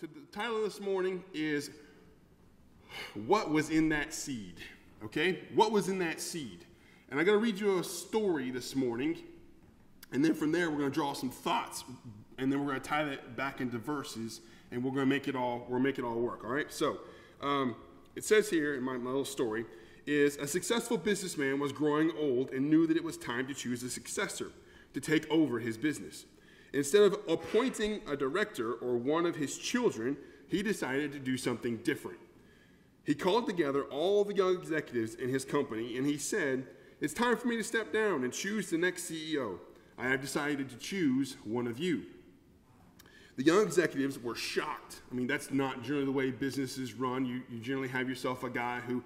The title of this morning is What Was in That Seed? Okay? What was in that seed? And I'm going to read you a story this morning, and then from there we're going to draw some thoughts, and then we're going to tie that back into verses, and we're going to make it all work. All right? So it says here in my little story is a successful businessman was growing old and knew that it was time to choose a successor to take over his business. Instead of appointing a director or one of his children, he decided to do something different. He called together all the young executives in his company, and he said, "It's time for me to step down and choose the next CEO. I have decided to choose one of you." The young executives were shocked. I mean, that's not generally the way businesses run. You generally have yourself a guy who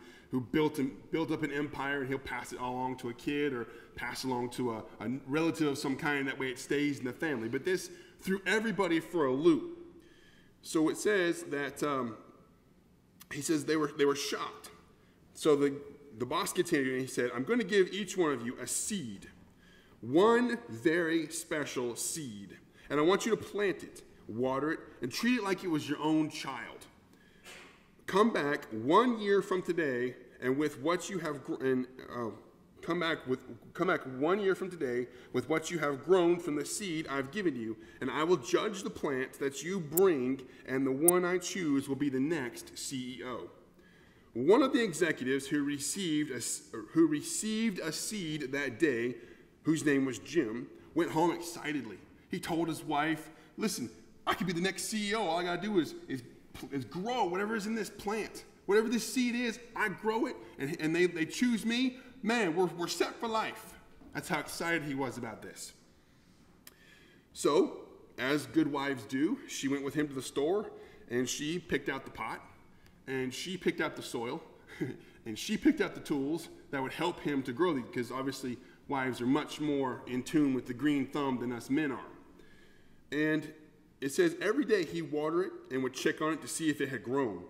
built up an empire, and he'll pass it along to a kid or pass along to a relative of some kind. That way it stays in the family. But this threw everybody for a loop. So it says that he says they were shocked. So the boss continued, and he said, "I'm going to give each one of you a seed, one very special seed, and I want you to plant it, water it, and treat it like it was your own child. Come back 1 year from today, and with what you have come back 1 year from today with what you have grown from the seed I've given you, and I will judge the plant that you bring, and the one I choose will be the next CEO." One of the executives who received a seed that day, whose name was Jim, went home excitedly. He told his wife, "Listen, I could be the next CEO. All I got to do is grow whatever is in this plant. Whatever this seed is, I grow it, and they choose me. Man, we're set for life." That's how excited he was about this. So, as good wives do, she went with him to the store, and she picked out the pot, and she picked out the soil, and she picked out the tools that would help him to grow these, because obviously wives are much more in tune with the green thumb than us men are. And it says every day he watered it and would check on it to see if it had grown.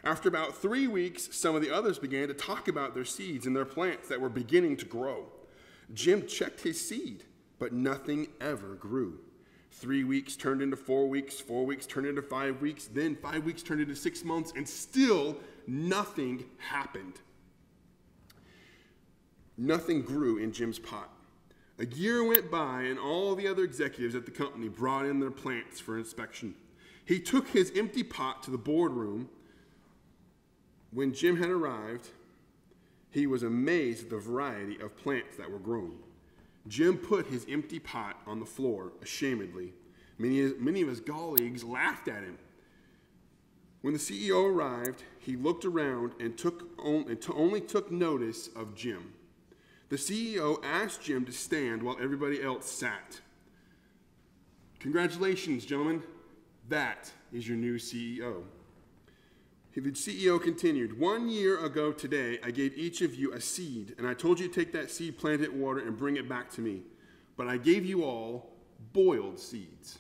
After about 3 weeks, some of the others began to talk about their seeds and their plants that were beginning to grow. Jim checked his seed, but nothing ever grew. 3 weeks turned into 4 weeks, 4 weeks turned into 5 weeks, then 5 weeks turned into 6 months, and still nothing happened. Nothing grew in Jim's pot. A year went by, and all the other executives at the company brought in their plants for inspection. He took his empty pot to the boardroom. When Jim had arrived, he was amazed at the variety of plants that were grown. Jim put his empty pot on the floor ashamedly. Many of his colleagues laughed at him. When the CEO arrived, he looked around and only took notice of Jim. The CEO asked Jim to stand while everybody else sat. "Congratulations, gentlemen. That is your new CEO." The CEO continued, "1 year ago today, I gave each of you a seed, and I told you to take that seed, plant it, water, and bring it back to me. But I gave you all boiled seeds.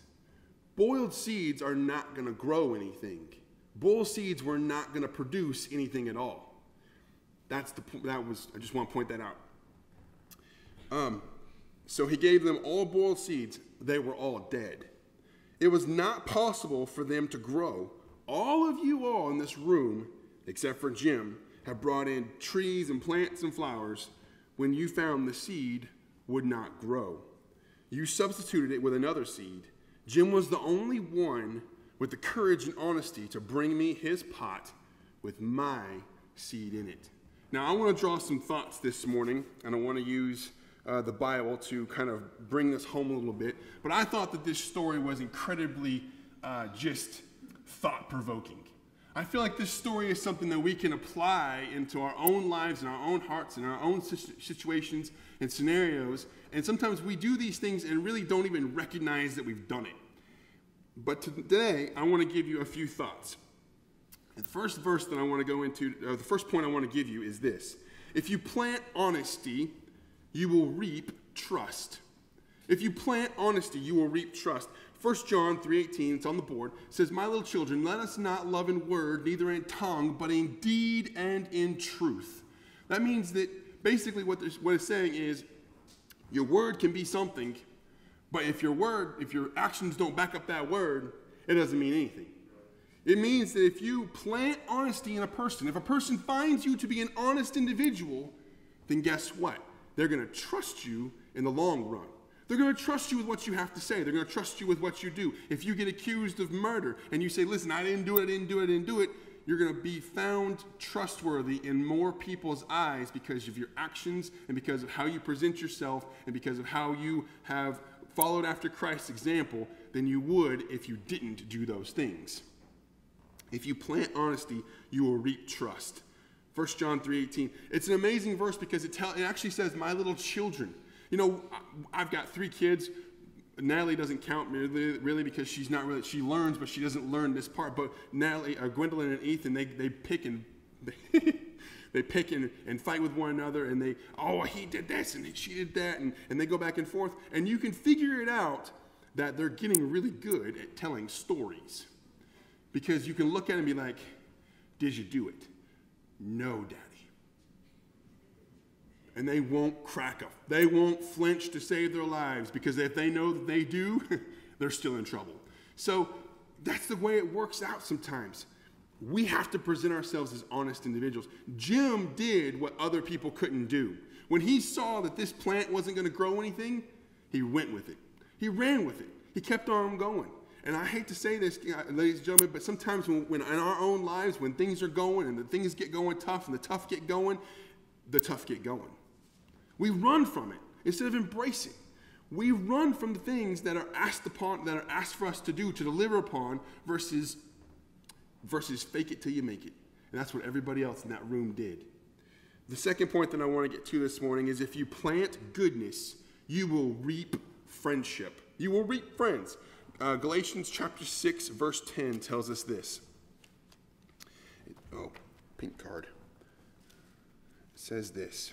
Boiled seeds are not going to grow anything. Boiled seeds were not going to produce anything at all." I just want to point that out. So he gave them all boiled seeds. They were all dead. It was not possible for them to grow. All of you all in this room, except for Jim, have brought in trees and plants and flowers when you found the seed would not grow. You substituted it with another seed. Jim was the only one with the courage and honesty to bring me his pot with my seed in it. Now, I want to draw some thoughts this morning, and I want to use the Bible to kind of bring this home a little bit. But I thought that this story was incredibly just thought-provoking. I feel like this story is something that we can apply into our own lives and our own hearts and our own situations and scenarios. And sometimes we do these things and really don't even recognize that we've done it. But today, I want to give you a few thoughts. The first verse that I want to go into, the first point I want to give you is this. If you plant honesty, you will reap trust. If you plant honesty, you will reap trust. 1 John 3:18, it's on the board, says, "My little children, let us not love in word, neither in tongue, but in deed and in truth." That means that basically what it's saying is your word can be something, but if your actions don't back up that word, it doesn't mean anything. It means that if you plant honesty in a person, if a person finds you to be an honest individual, then guess what? They're going to trust you in the long run. They're going to trust you with what you have to say. They're going to trust you with what you do. If you get accused of murder and you say, listen, I didn't do it, you're going to be found trustworthy in more people's eyes because of your actions and because of how you present yourself and because of how you have followed after Christ's example than you would if you didn't do those things. If you plant honesty, you will reap trust. 1 John 3:18. It's an amazing verse because it actually says, my little children. You know, I've got 3 kids. Natalie doesn't count really because she learns, but she doesn't learn this part. But Natalie, Gwendolyn and Ethan, they pick and they pick and fight with one another, and he did this and she did that, and they go back and forth. And you can figure it out that they're getting really good at telling stories. Because you can look at it and be like, did you do it? No, Daddy. And they won't crack up. They won't flinch to save their lives because if they know that they do, they're still in trouble. So that's the way it works out sometimes. We have to present ourselves as honest individuals. Jim did what other people couldn't do. When he saw that this plant wasn't going to grow anything, he went with it. He ran with it. He kept on going. And I hate to say this, ladies and gentlemen, but sometimes when in our own lives, when things are going and the things get going tough and the tough get going, the tough get going. We run from it instead of embracing. We run from the things that are asked for us to do, to deliver upon, versus fake it till you make it. And that's what everybody else in that room did. The second point that I want to get to this morning is if you plant goodness, you will reap friendship. You will reap friends. Galatians chapter 6, verse 10 tells us this. Pink card. It says this.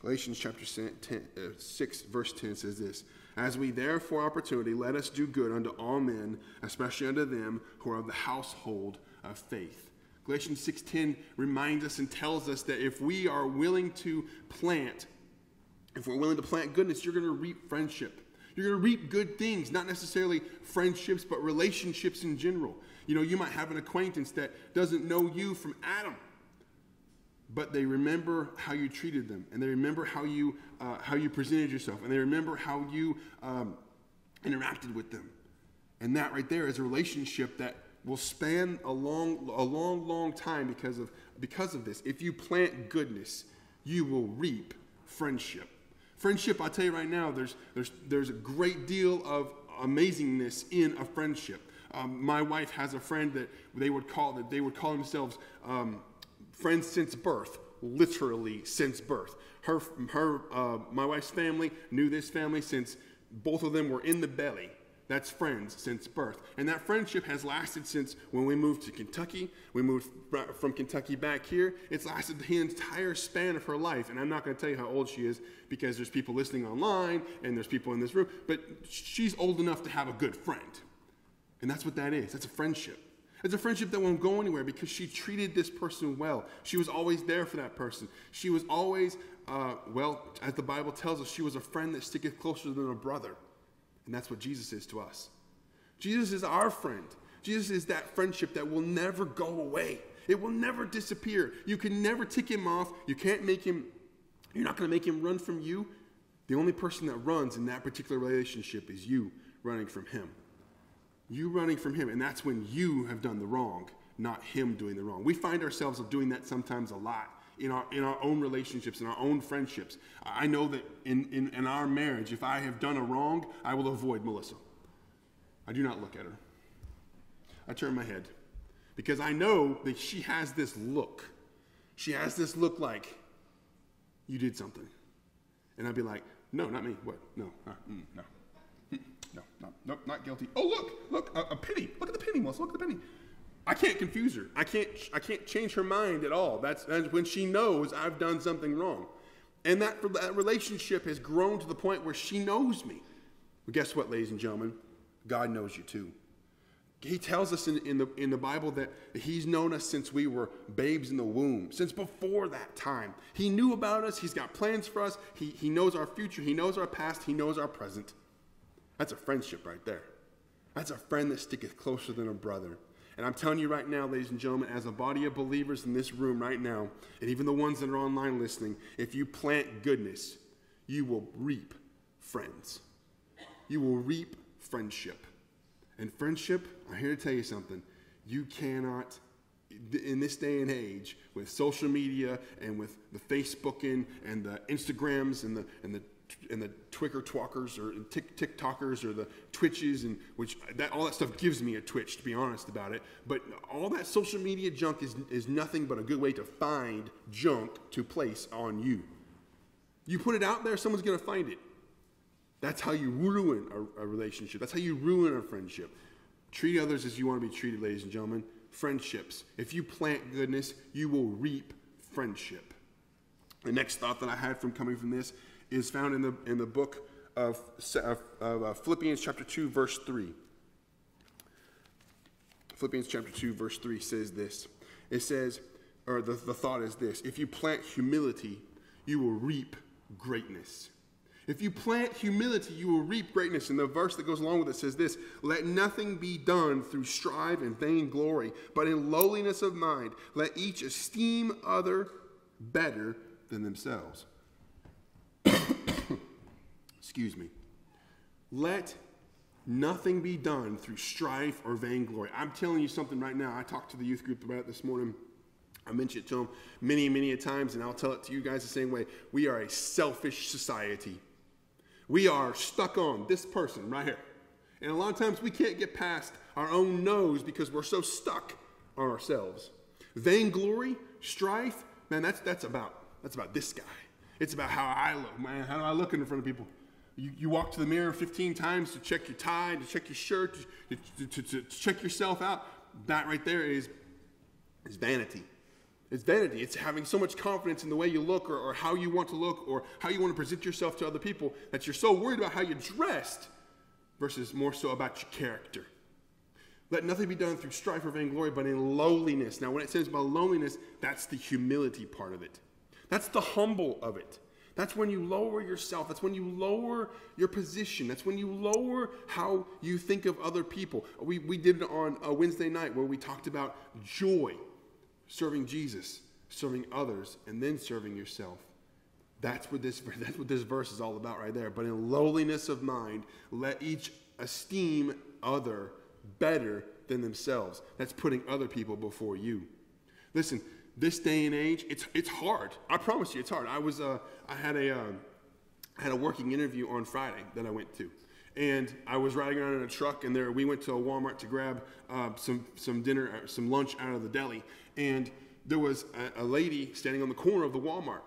Galatians chapter 6, verse 10 says this. As we therefore opportunity, let us do good unto all men, especially unto them who are of the household of faith. Galatians 6:10 reminds us and tells us that if we are willing to plant, goodness, you're going to reap friendship. You're going to reap good things, not necessarily friendships, but relationships in general. You know, you might have an acquaintance that doesn't know you from Adam, but they remember how you treated them, and they remember how you presented yourself, and they remember how you interacted with them. And that right there is a relationship that will span a long time because of this. If you plant goodness, you will reap friendship. Friendship, I'll tell you right now, there's a great deal of amazingness in a friendship. My wife has a friend that they would call themselves friends since birth, literally since birth. My wife's family knew this family since both of them were in the belly. That's friends since birth. And that friendship has lasted since when we moved to Kentucky. We moved from Kentucky back here. It's lasted the entire span of her life. And I'm not going to tell you how old she is because there's people listening online and there's people in this room. But she's old enough to have a good friend. And that's what that is. That's a friendship. It's a friendship that won't go anywhere because she treated this person well. She was always there for that person. She was always, as the Bible tells us, she was a friend that sticketh closer than a brother. And that's what Jesus is to us. Jesus is our friend. Jesus is that friendship that will never go away. It will never disappear. You can never tick him off. You're not going to make him run from you. The only person that runs in that particular relationship is you running from him. You running from him. And that's when you have done the wrong, not him doing the wrong. We find ourselves doing that sometimes a lot. In our own relationships, in our own friendships. I know that in our marriage, if I have done a wrong, I will avoid Melissa. I do not look at her. I turn my head. Because I know that she has this look. She has this look like, you did something. And I'd be like, no, not me. What? No. No, not guilty. Oh, look, a penny. Look at the penny, Melissa. Look at the penny. I can't confuse her. I can't change her mind at all. That's when she knows I've done something wrong. And that relationship has grown to the point where she knows me. But guess what, ladies and gentlemen? God knows you too. He tells us in the Bible that he's known us since we were babes in the womb, since before that time. He knew about us. He's got plans for us. He knows our future. He knows our past. He knows our present. That's a friendship right there. That's a friend that sticketh closer than a brother. And I'm telling you right now, ladies and gentlemen, as a body of believers in this room right now, and even the ones that are online listening, if you plant goodness, you will reap friends. You will reap friendship. And friendship, I'm here to tell you something. You cannot, in this day and age, with social media and with the Facebooking and the Instagrams and the Twicker twackers or TikTokers or the Twitches, and which all that stuff gives me a twitch, to be honest about it. But all that social media junk is nothing but a good way to find junk to place on you. You put it out there, someone's going to find it. That's how you ruin a relationship. That's how you ruin a friendship. Treat others as you want to be treated, ladies and gentlemen. Friendships. If you plant goodness, you will reap friendship. The next thought that I had from coming from this is found in the book of Philippians chapter 2, verse 3. Philippians chapter 2, verse 3 says this. It says, or the thought is this: if you plant humility, you will reap greatness. If you plant humility, you will reap greatness. And the verse that goes along with it says this: let nothing be done through strife and vain glory, but in lowliness of mind, let each esteem other better than themselves. Excuse me. Let nothing be done through strife or vainglory. I'm telling you something right now. I talked to the youth group about it this morning. I mentioned it to them many, many a times, and I'll tell it to you guys the same way. We are a selfish society. We are stuck on this person right here. And a lot of times we can't get past our own nose because we're so stuck on ourselves. Vainglory, strife, man, that's about this guy. It's about how I look, man. How do I look in front of people? You walk to the mirror 15 times to check your tie, to check your shirt, to check yourself out. That right there is vanity. It's vanity. It's having so much confidence in the way you look or how you want to look or how you want to present yourself to other people that you're so worried about how you're dressed versus more so about your character. Let nothing be done through strife or vainglory, but in lowliness. Now, when it says about loneliness, that's the humility part of it. That's the humble of it. That's when you lower yourself. That's when you lower your position. That's when you lower how you think of other people. We did it on a Wednesday night where we talked about joy, serving Jesus, serving others, and then serving yourself. That's what this verse is all about right there. But in lowliness of mind, let each esteem other better than themselves. That's putting other people before you. Listen, this day and age, it's hard. I promise you, it's hard. I had a working interview on Friday that I went to, and I was riding around in a truck, and we went to a Walmart to grab some dinner, some lunch out of the deli, and there was a lady standing on the corner of the Walmart.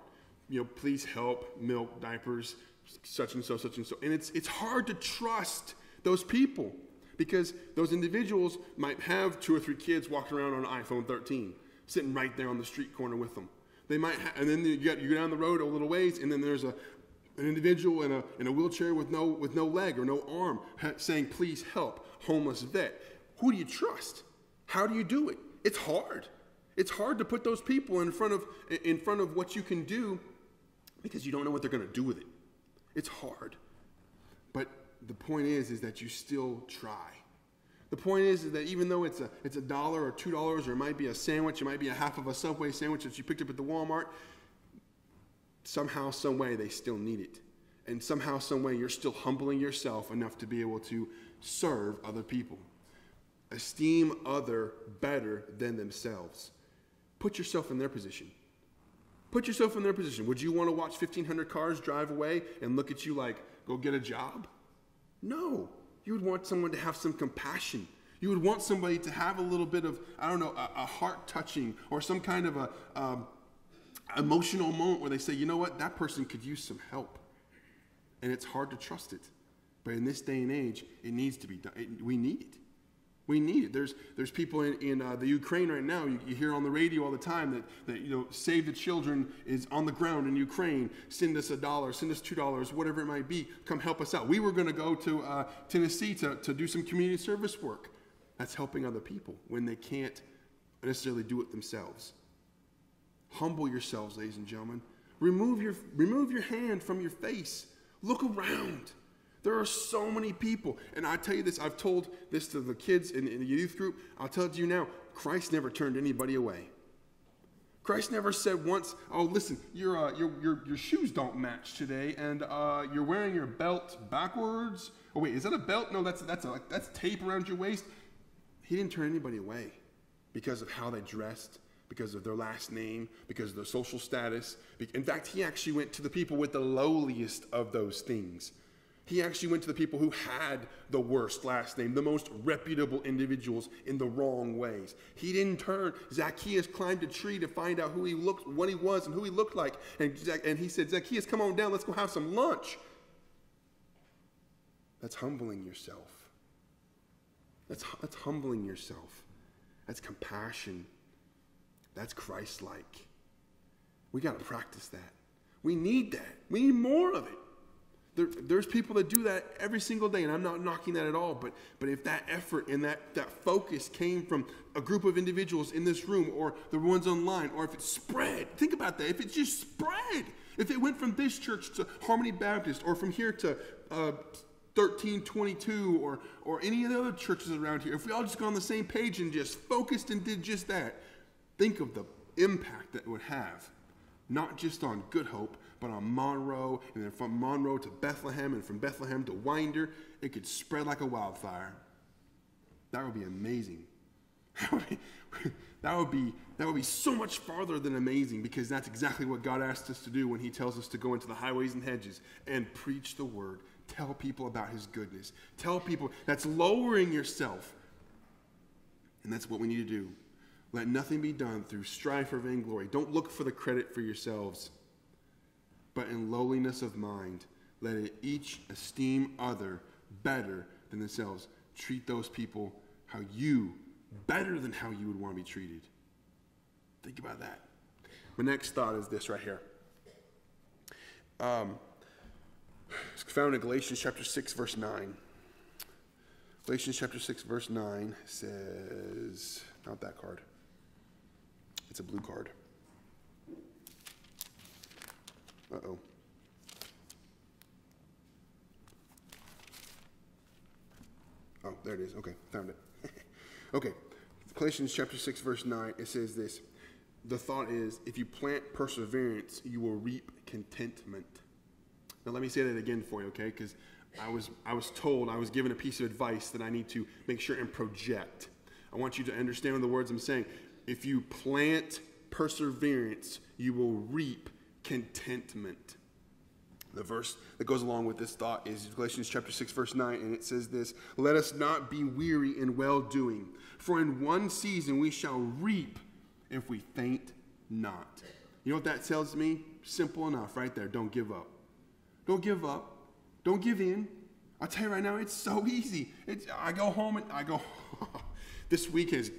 You know, please help, milk, diapers, such and so, and it's hard to trust those people because those individuals might have 2 or 3 kids walking around on an iPhone 13. Sitting right there on the street corner with them. They might and then you go down the road a little ways, and then there's an individual in a wheelchair with no leg or no arm saying, please help, homeless vet. Who do you trust? How do you do it? It's hard. It's hard to put those people in front of what you can do because you don't know what they're going to do with it. It's hard. But the point is that you still try. The point is that even though it's $1 or $2, or it might be a sandwich, it might be a half of a Subway sandwich that you picked up at the Walmart, somehow, some way, they still need it. And somehow, some way, you're still humbling yourself enough to be able to serve other people. Esteem other better than themselves. Put yourself in their position. Put yourself in their position. Would you want to watch 1,500 cars drive away and look at you like, go get a job? No. You would want someone to have some compassion. You would want somebody to have a little bit of, a heart touching or some kind of a emotional moment where they say, you know what, that person could use some help. And it's hard to trust it. But in this day and age, it needs to be done. We need it. We need it. There's people in the Ukraine right now. You hear on the radio all the time that Save the Children is on the ground in Ukraine. Send us $1, send us $2, whatever it might be. Come help us out. We were going to go to Tennessee to do some community service work. That's helping other people when they can't necessarily do it themselves. Humble yourselves, ladies and gentlemen. Remove your hand from your face. Look around. There are so many people. And I tell you this, I've told this to the kids in the youth group. I'll tell it to you now. Christ never turned anybody away. Christ never said once, oh, listen, your shoes don't match today, and you're wearing your belt backwards. Oh, wait, is that a belt? No, that's tape around your waist. He didn't turn anybody away because of how they dressed, because of their last name, because of their social status. In fact, he actually went to the people with the lowliest of those things. He actually went to the people who had the worst last name, the most reputable individuals in the wrong ways. He didn't turn. Zacchaeus climbed a tree to find out who he looked, what he was, and who he looked like. And he said, Zacchaeus, come on down. Let's go have some lunch. That's humbling yourself. That's humbling yourself. That's compassion. That's Christ-like. We got to practice that. We need that. We need more of it. There's people that do that every single day, and I'm not knocking that at all, but if that effort and that focus came from a group of individuals in this room or the ones online, or if it spread, think about that, if it just spread, if it went from this church to Harmony Baptist, or from here to 1322 or any of the other churches around here, if we all just got on the same page and just focused and did just that, think of the impact that it would have, not just on Good Hope, but on Monroe, and then from Monroe to Bethlehem, and from Bethlehem to Winder. It could spread like a wildfire. That would be amazing. That would be so much farther than amazing, because that's exactly what God asked us to do when he tells us to go into the highways and hedges and preach the word. Tell people about his goodness. Tell people. That's lowering yourself. And that's what we need to do. Let nothing be done through strife or vainglory. Don't look for the credit for yourselves, but in lowliness of mind, let it each esteem other better than themselves. Treat those people better than how you would want to be treated. Think about that. My next thought is this right here. It's found in Galatians chapter 6, verse 9. Galatians chapter 6, verse 9 says, not that card. It's a blue card. Uh-oh. Oh, there it is. Okay, found it. Okay, Galatians chapter 6, verse 9, it says this. The thought is, if you plant perseverance, you will reap contentment. Now let me say that again for you, okay? Because I was given a piece of advice that I need to make sure and project. I want you to understand the words I'm saying. If you plant perseverance, you will reap contentment. The verse that goes along with this thought is Galatians chapter 6, verse 9, and it says this, let us not be weary in well-doing, for in one season we shall reap if we faint not. You know what that tells me? Simple enough right there. Don't give up. Don't give up. Don't give in. I'll tell you right now, it's so easy. I go home and I go, this week has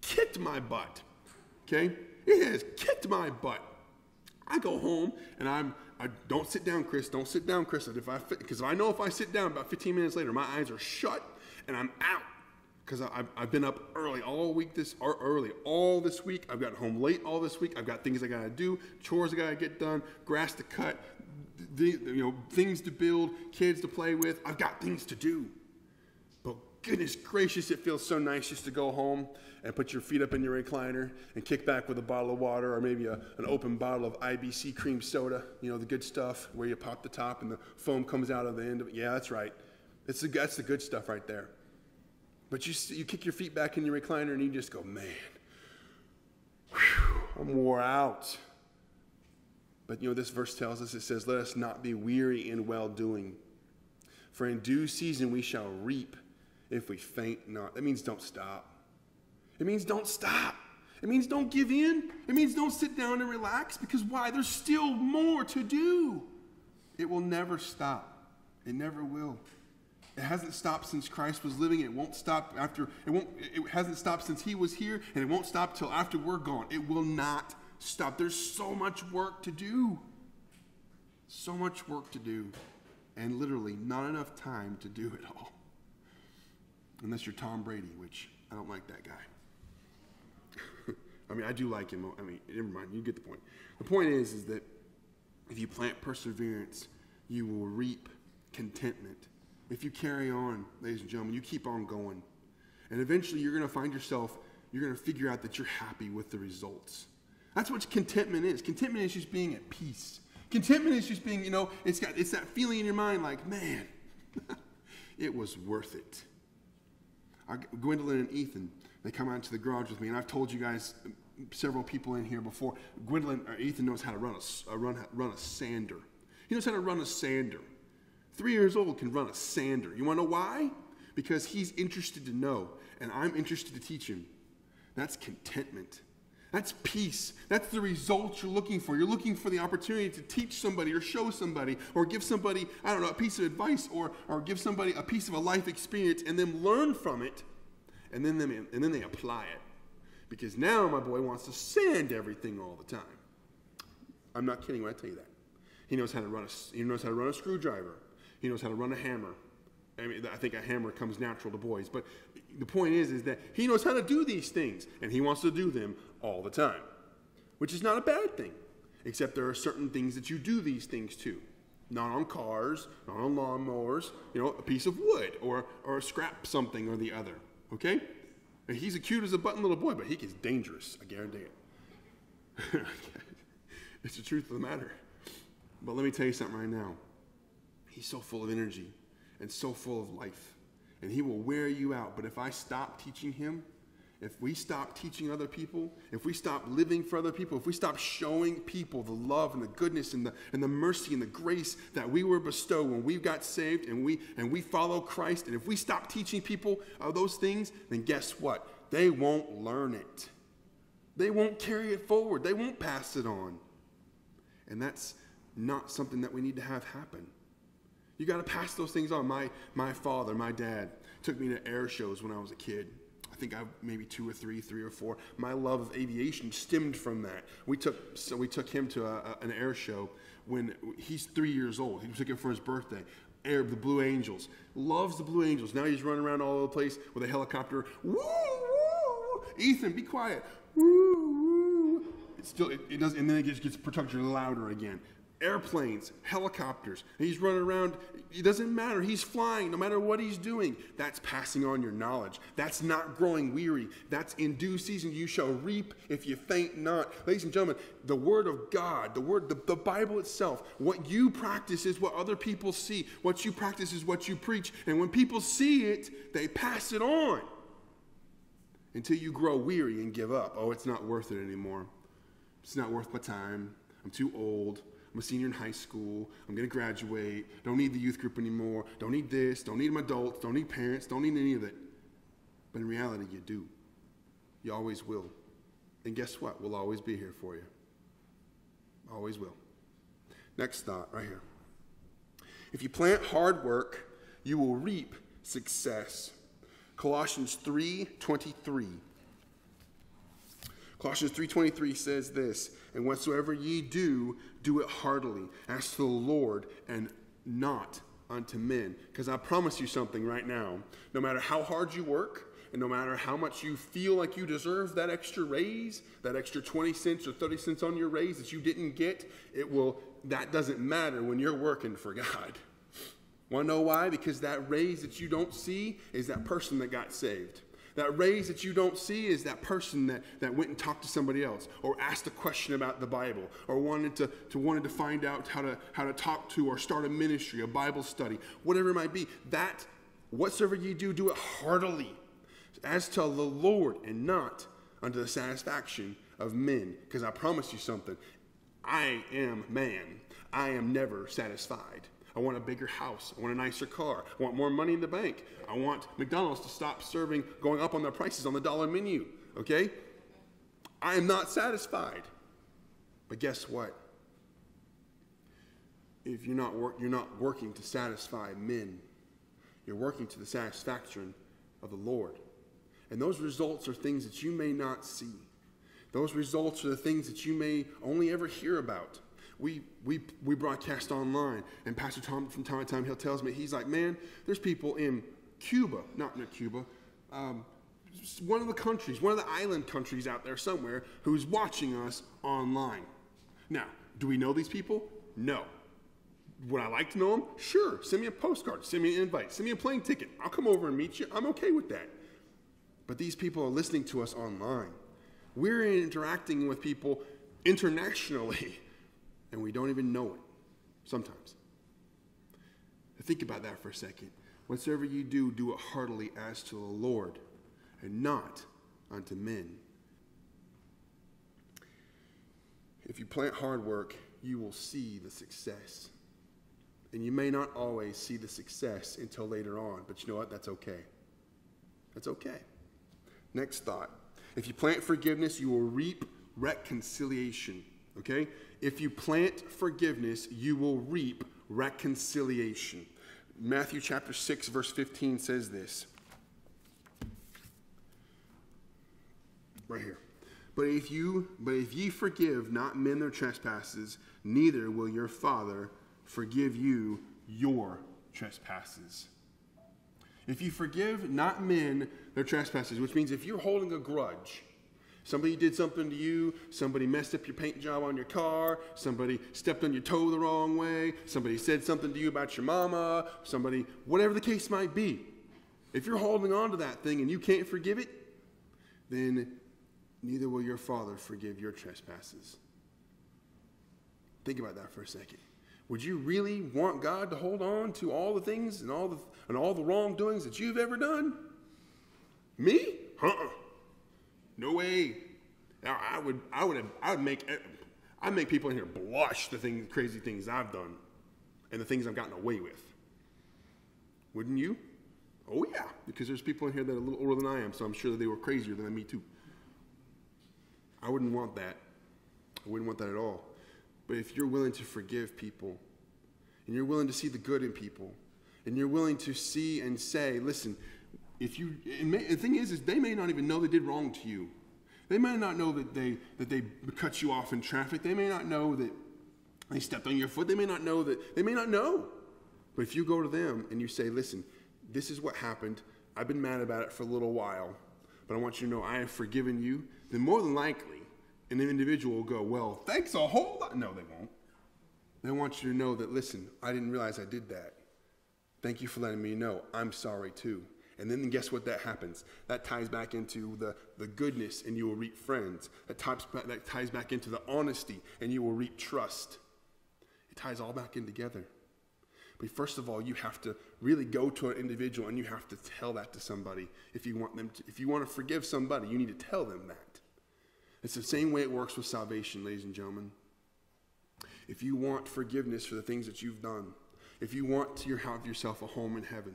kicked my butt. Okay? It has kicked my butt. I go home and I don't sit down, Chris. Don't sit down, Chris. Because I know if I sit down about 15 minutes later, my eyes are shut and I'm out. Because I've been up early all this week. I've gotten home late all this week. I've got things I got to do, chores I got to get done, grass to cut, things to build, kids to play with. I've got things to do. But goodness gracious, it feels so nice just to go home and put your feet up in your recliner and kick back with a bottle of water or maybe an open bottle of IBC cream soda, the good stuff where you pop the top and the foam comes out of the end of it. Yeah, that's right. That's the good stuff right there. But you kick your feet back in your recliner and you just go, man, I'm wore out. But this verse tells us, it says, let us not be weary in well-doing. For in due season we shall reap if we faint not. That means don't stop. It means don't stop. It means don't give in. It means don't sit down and relax. Because why? There's still more to do. It will never stop. It never will. It hasn't stopped since Christ was living. It won't stop after. It hasn't stopped since he was here, and it won't stop till after we're gone. It will not stop. There's so much work to do. So much work to do, and literally not enough time to do it all. Unless you're Tom Brady, which I don't like that guy. I do like him. Never mind. You get the point. The point is that if you plant perseverance, you will reap Contentment. If you carry on, ladies and gentlemen, you keep on going. And eventually you're going to find yourself, you're going to figure out that you're happy with the results. That's what contentment is. Contentment is just being at peace. Contentment is just being, it's that feeling in your mind like, man, it was worth it. Gwendolyn and Ethan, they come out to the garage with me, and I've told you guys, several people in here before, Ethan knows how to run a sander. He knows how to run a sander. 3 years old can run a sander. You want to know why? Because he's interested to know, and I'm interested to teach him. That's contentment. That's peace. That's the results you're looking for. You're looking for the opportunity to teach somebody or show somebody or give somebody, a piece of advice or give somebody a piece of a life experience and then learn from it and then they apply it. Because now my boy wants to sand everything all the time. I'm not kidding when I tell you that. He knows how to run a screwdriver. He knows how to run a hammer. I think a hammer comes natural to boys, but the point is that he knows how to do these things, and he wants to do them all the time, which is not a bad thing, except there are certain things that you do these things to. Not on cars, not on lawnmowers, a piece of wood or scrap something or the other, okay? And he's as cute as a button little boy, but he gets dangerous, I guarantee it. It's the truth of the matter. But let me tell you something right now. He's so full of energy and so full of life, and he will wear you out. But if I stop teaching him, if we stop teaching other people, if we stop living for other people, if we stop showing people the love and the goodness and the mercy and the grace that we were bestowed when we got saved and we follow Christ, and if we stop teaching people those things, then guess what? They won't learn it. They won't carry it forward. They won't pass it on. And that's not something that we need to have happen. You got to pass those things on. My father, my dad, took me to air shows when I was a kid. I think maybe 2 or 3 or 4. My love of aviation stemmed from that. We took him to an air show when he's 3 years old. He took him for his birthday. The Blue Angels. Loves the Blue Angels. Now he's running around all over the place with a helicopter. Woo, woo. Ethan, be quiet. Woo, woo. It does, and then it just gets particularly louder again. Airplanes, helicopters. He's running around. It doesn't matter. He's flying no matter what he's doing. That's passing on your knowledge. That's not growing weary. That's in due season you shall reap if you faint not. Ladies and gentlemen, the Word of God, the Bible itself, what you practice is what other people see. What you practice is what you preach. And when people see it, they pass it on until you grow weary and give up. Oh, it's not worth it anymore. It's not worth my time. I'm too old. I'm a senior in high school. I'm going to graduate. Don't need the youth group anymore. Don't need this. Don't need them adults. Don't need parents. Don't need any of it. But in reality, you do. You always will. And guess what? We'll always be here for you. Always will. Next thought right here. If you plant hard work, you will reap success. Colossians 3:23. Colossians 3:23 says this, and whatsoever ye do, do it heartily, as to the Lord, and not unto men. Because I promise you something right now, no matter how hard you work, and no matter how much you feel like you deserve that extra raise, that extra 20 cents or 30 cents on your raise that you didn't get, that doesn't matter when you're working for God. Want to know why? Because that raise that you don't see is that person that got saved. That raise that you don't see is that person that went and talked to somebody else, or asked a question about the Bible, or wanted to find out how to talk to or start a ministry, a Bible study, whatever it might be. That whatsoever ye do, do it heartily, as to the Lord, and not unto the satisfaction of men. Because I promise you something, I am man. I am never satisfied. I want a bigger house. I want a nicer car. I want more money in the bank. I want McDonald's to stop going up on their prices on the dollar menu, okay? I am not satisfied. But guess what? If you're not working to satisfy men, you're working to the satisfaction of the Lord. And those results are things that you may not see. Those results are the things that you may only ever hear about. We broadcast online, and Pastor Tom, from time to time, he'll tell me, he's like, man, there's people in Cuba, not Cuba, one of the countries, one of the island countries out there somewhere, who's watching us online. Now, do we know these people? No. Would I like to know them? Sure. Send me a postcard. Send me an invite. Send me a plane ticket. I'll come over and meet you. I'm okay with that. But these people are listening to us online. We're interacting with people internationally, and we don't even know it sometimes. Think about that for a second. Whatsoever you do, do it heartily as to the Lord, and not unto men. If you plant hard work, you will see the success. And you may not always see the success until later on, but you know what? That's okay. That's okay. Next thought. If you plant forgiveness, you will reap reconciliation. Okay? If you plant forgiveness, you will reap reconciliation. Matthew chapter 6, verse 15 says this. Right here. But if ye forgive not men their trespasses, neither will your Father forgive you your trespasses. If you forgive not men their trespasses, which means if you're holding a grudge, somebody did something to you, somebody messed up your paint job on your car, somebody stepped on your toe the wrong way, somebody said something to you about your mama, somebody, whatever the case might be. If you're holding on to that thing and you can't forgive it, then neither will your Father forgive your trespasses. Think about that for a second. Would you really want God to hold on to all the things and all the wrongdoings that you've ever done? Me? No way. I'd make people in here blush the crazy things I've done and the things I've gotten away with. Wouldn't you? Oh yeah, because there's people in here that are a little older than I am, so I'm sure that they were crazier than me too. I wouldn't want that. I wouldn't want that at all. But if you're willing to forgive people, and you're willing to see the good in people, and you're willing to see and say, listen, the thing is they may not even know they did wrong to you. They may not know that they cut you off in traffic. They may not know that they stepped on your foot. They may not know. But if you go to them and you say, listen, this is what happened. I've been mad about it for a little while, but I want you to know I have forgiven you. Then more than likely, an individual will go, well, thanks a whole lot. No, they won't. They want you to know that, listen, I didn't realize I did that. Thank you for letting me know. I'm sorry too. And then guess what that happens? That ties back into the goodness, and you will reap friends. That ties back into the honesty, and you will reap trust. It ties all back in together. But first of all, you have to really go to an individual, and you have to tell that to somebody. If you want to forgive somebody, you need to tell them that. It's the same way it works with salvation, ladies and gentlemen. If you want forgiveness for the things that you've done, if you want to have yourself a home in heaven,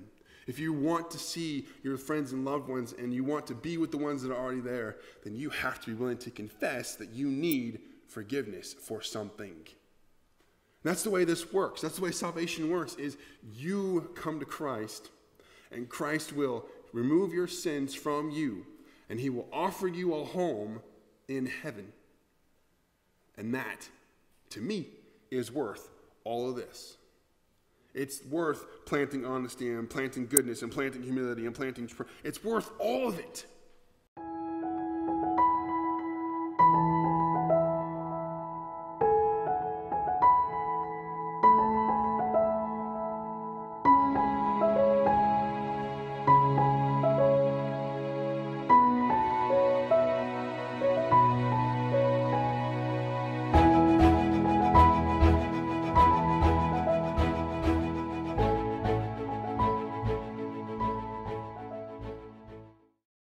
if you want to see your friends and loved ones and you want to be with the ones that are already there, then you have to be willing to confess that you need forgiveness for something. That's the way this works. That's the way salvation works, is you come to Christ, and Christ will remove your sins from you, and he will offer you a home in heaven. And that, to me, is worth all of this. It's worth planting honesty and planting goodness and planting humility and planting. It's worth all of it.